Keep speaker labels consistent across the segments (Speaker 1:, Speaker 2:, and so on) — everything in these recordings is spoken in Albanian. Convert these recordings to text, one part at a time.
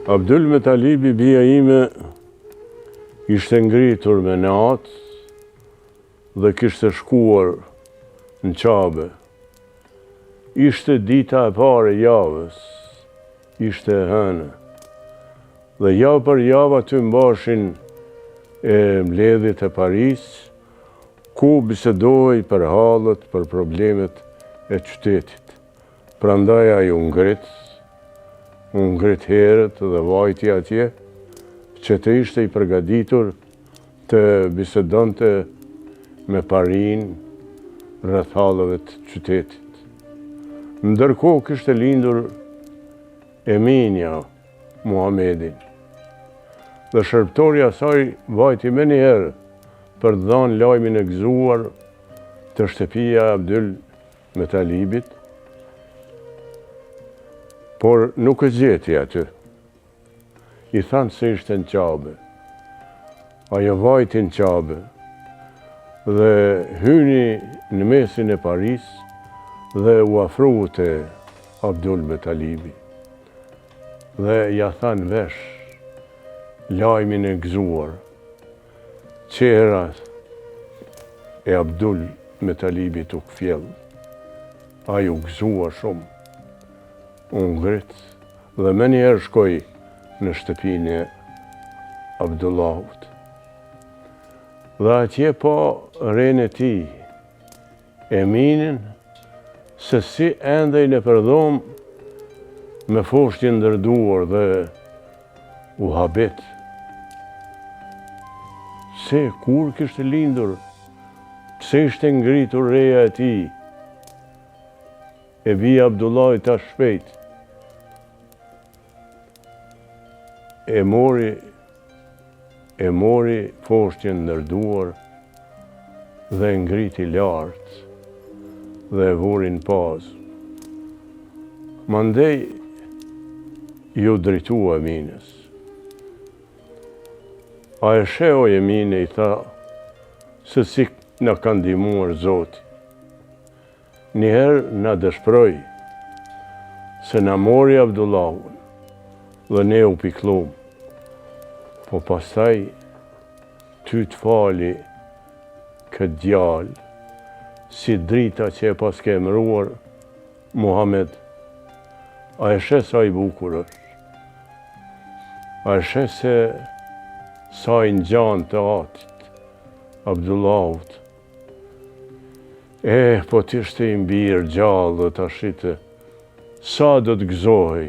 Speaker 1: Abdul Metalibi, bia ime, ishte ngritur me natë dhe kishte shkuar në Qabe. Ishte dita e pare javës, ishte hënë. Dhe javë për javë aty mbashin e mbledhjet e Paris, ku bisedoj për halët, për problemet e qytetit. Prandaj ai u ngrit herët dhe vajti atje, që të ishte i përgatitur të bisedonte me Parin rreth hallëve të qytetit. Ndërkohë kishte lindur Eminia Muhamedin. Dhe shërbëtorja saj vajti me njëherë për të dhënë lajmin e gëzuar të shtëpia Abdul Metalibit, por nuk e gjeti aty. I thanë se ishte në Qabe. Ajo vajti në Qabe dhe hyni në mesin e Paris dhe u afrua te Abdul Metalibi. Dhe ja thanë vesh lajmin e gëzuar. Qehra e Abdul Metalibit u kfjell. Ai u gëzua shumë. U ngrit dhe me njerë shkoj në shtëpinë e Abdullahut. Dhe atje po rene ti, Eminin, se si endej në përdhom me foshtin ndërduar dhe u habet. Se kur kishte lindur, pse ishte ngritur reja e ti, e bia Abdullahit ta shpejt. E mori foshtin ndërduar dhe ngriti lartë dhe vurin pas. Mandej ju drejtua Eminës. A e sheo Emine, i tha, se si na ka ndihmuar Zoti. Njëherë na dëshproj se na mori Abdullahun dhe ne u piklum, po pastaj ty të fali këtë djalë, si drita që e pas ke emëruar Muhammed. A e she sa i bukur është? A e she se sa i ngjan të atit Abdullahut? Po t'ishte i mbirë gjallë dhe tashite, sa do të gëzohej.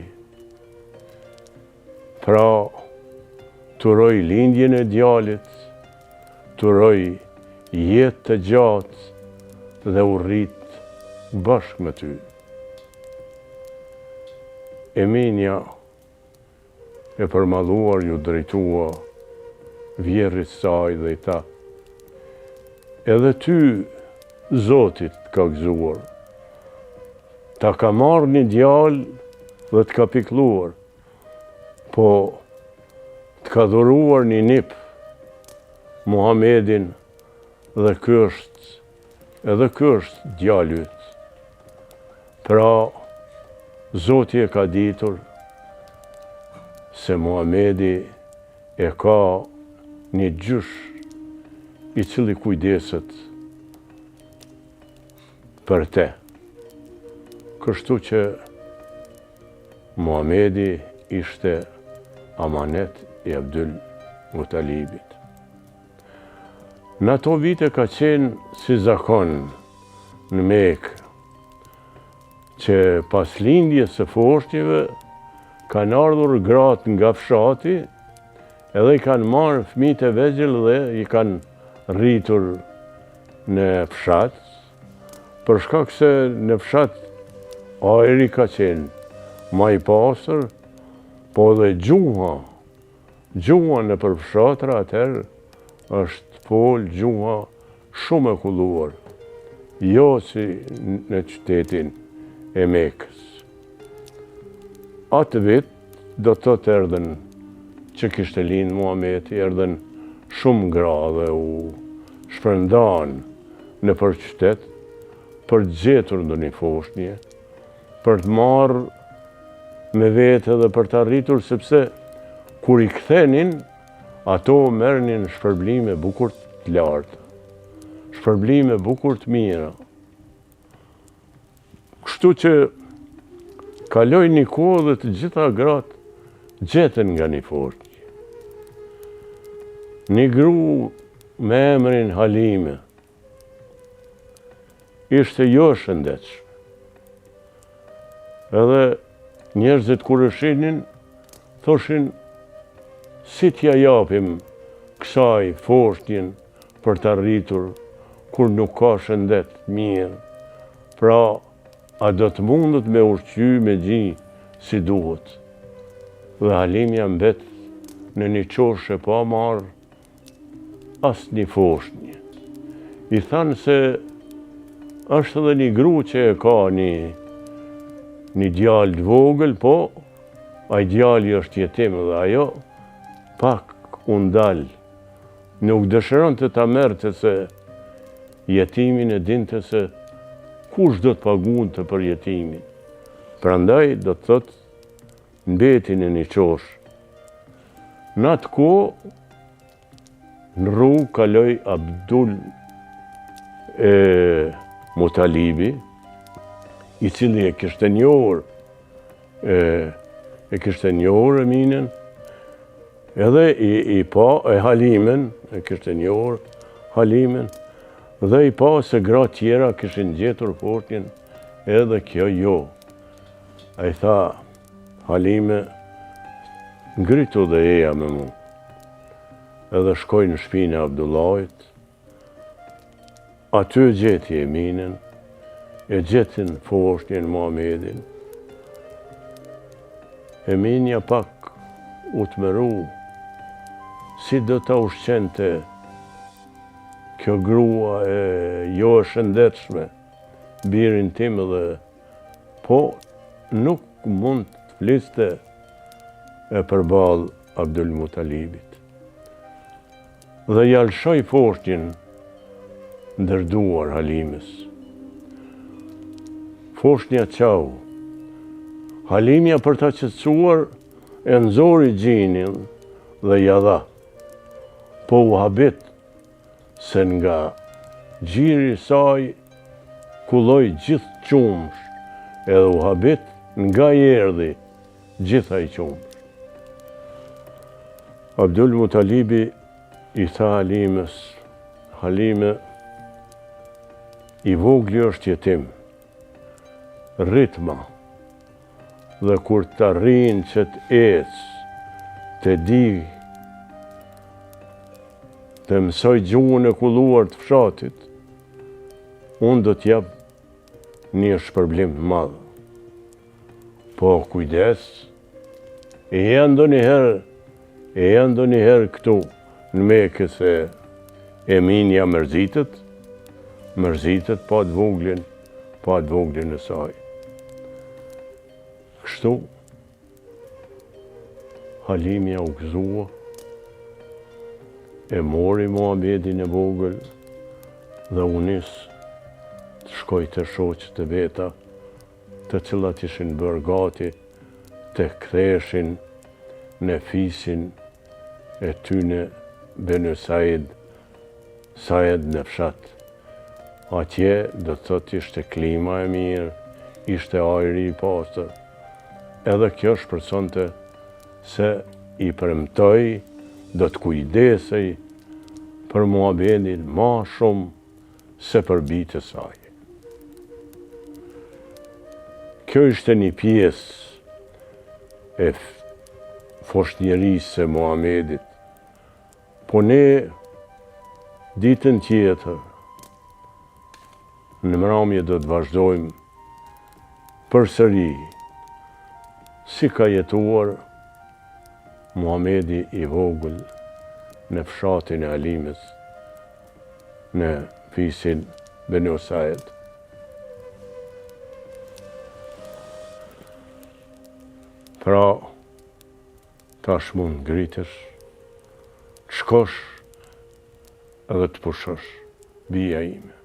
Speaker 1: Pra, turoj lindjen e djalit, turoj jetë të gjatë dhe u rrit bashkë me ty. Eminia e përmalluar ju drejtua vjerrit saj dhe i tha, edhe ty Zotit ka gëzuar, ta ka marrë një djalë dhe të ka pikluar, po të ka dhuruar një nip, Muhamedin, dhe ky është djali yt. Pra, Zoti e ka ditur se Muhamedi e ka një gjysh i cili kujdeset për te. Kështu që Muhamedi ishte amanet i Abdul Mutalibit. Në ato vite ka qenë si zakon në Mekë, që pas lindjes së foshnjeve kanë ardhur gratë nga fshati, edhe i kanë marrë fëmijët e vegjël dhe i kanë rritur në fshat, për shkak se në fshat ajri ka qenë ma i pastër, po dhe gjuha në për fshatra atëherë është fol gjuha shumë e kulluar, jo si në qytetin e Mekës. Atë vit do të erdhen që kishte lind Muhamedi, erdhen shumë gra dhe u shpërndan në për qytet për të gjetur ndonjë foshnje, për të marrë me vete dhe për të arritur, sepse kur i kthenin, ato merrnin shpërblime bukur të larta, shpërblime bukur të mira. Kështu që kaloi një kohë dhe të gjitha gratë gjeten nga një fortje. Një gru me emrin Halime ishte jo shëndetshme. Edhe njerëzit kur e shihnin, thoshin si t'ja japim kësaj fortjen për të arritur kur nuk ka shëndet mirë. Pra, a do të mundet me ushqy me gji si duhet. Dhe Halimja mbet në një qoshe pa marrë as një foshnje. I thanë se është edhe një gru që e ka një djalë të vogël, po ai djali është jetim dhe ajo pak u ndal. Nuk dëshiron të ta merrte se jetimin e dinte se kush do të pagunte për jetimin. Prandaj do të thotë mbeti në një qosh. Në atë kohë në rrugë kaloi Abdul Mutalibi, i cili e kishte njohur Eminen, edhe i pa e Halimen, e kishte njohur Halimen, dhe i pa se gra tjera kishin gjetur fortjen, edhe kjo jo. A i tha, Halime, ngritu dhe eja me mu. Edhe shkoj në shpinë e Abdullahit, aty gjeti Eminen, e gjetin fortjen Muhamedin. Eminja pak u të mëru, si do ta ushqente kjo grua e jo e shëndetshme, birin tim dhe po nuk mund të fliste e përballë Abdul Mutalibit. Dhe ja lshoi fortjen ndërduar Halimes. Foshnja qau. Halimja për ta qetësuar e nxori gjinin dhe ja dha. Po u habit se nga gjiri saj kulloj gjithë qumsh, edhe u habit nga i erdhi gjitha i qumsh. Abdul Mutalibi i tha Halimes, Halime, i vogli është jetim, ritma, dhe kur të arrin që të ecë, të di, të mësoj gjuhën e kulluar të fshatit, unë do t'jap një shpërblim të madh. Po kujdes, e janë ndonjëherë këtu në Mekë se Eminja mërzitet pa të voglin e saj. Kështu, Halimja u gëzua, e mori Muhamedin e vogël dhe u nis të shkoj të shoqët e veta, të cilat ishin bërë gati të ktheshin në fisin e tyne Benu Said në fshat. Atje do të thot ishte klima e mirë, ishte ajri i pastër. Edhe kjo shpresonte se i premtoi, do të kujdesej për Muhamedin ma shumë se për bijtë e saj. Kjo ishte një pjesë e foshnjërisë së Muhamedit. Po ne ditën tjetër në mramje do të vazhdojmë përsëri si ka jetuar Muhamedi i vogël në fshatin e Halimes, në fisin Benu Said. Pra, tash mund ngritesh, të shkosh edhe të pushosh, bija ime.